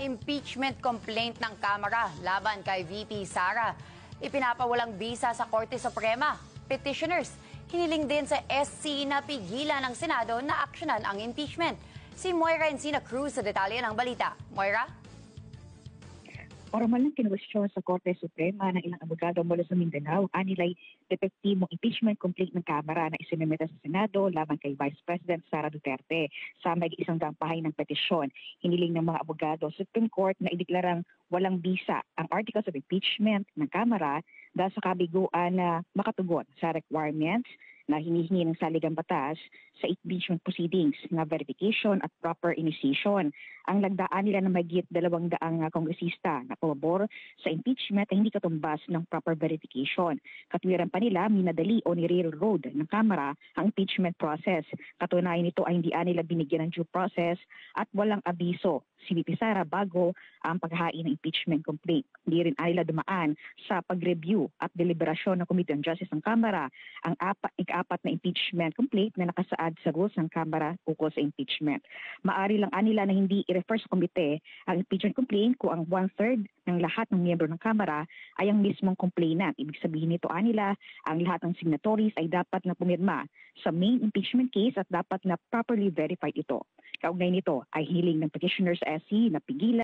Impeachment complaint ng Kamara laban kay VP Sara. Ipinapawalang bisa sa Korte Suprema. Petitioners, hiniling din sa SC na pigilan ng Senado na aksyonan ang impeachment. Si Moira Encina Cruz sa detalye ng balita. Moira? Formal ng kinwestiyon sa Korte Suprema ng ilang abogado mula sa Mindanao ang anilay depektibong impeachment complaint ng Kamara na isinumita sa Senado laban kay Vice President Sara Duterte sa may isang dampahay ng petisyon. Hiniling ng mga abogado sa Supreme Court na ideklarang walang bisa ang articles of impeachment ng Kamara dahil sa kabiguan na makatugon sa requirements na hinihingi ng saligang batas sa impeachment proceedings na verification at proper initiation. Ang lagdaan nila na mahigit 200 kongresista na pabor sa impeachment ay hindi katumbas ng proper verification. Katwiran pa nila, minadali o nire-road ng Kamara ang impeachment process. Katunayan nito ay hindi nila binigyan ng due process at walang abiso si VP Sara bago ang paghahain ng impeachment complaint. Hindi rin nila dumaan sa pag-review at deliberasyon ng Committee on Justice ng Kamara ang ika-apat na impeachment complaint na nakasaad sa rules ng Kamara ukol sa impeachment. Maari lang nila na hindi i-refer sa komite ang impeachment complaint kung ang 1/3 ng lahat ng miyembro ng Kamara ay ang mismong complainant. Ibig sabihin nito nila ang lahat ng signatories ay dapat na pumirma sa main impeachment case at dapat na properly verified ito. Kaugnay nito ay hiling ng petitioners SC na pigilan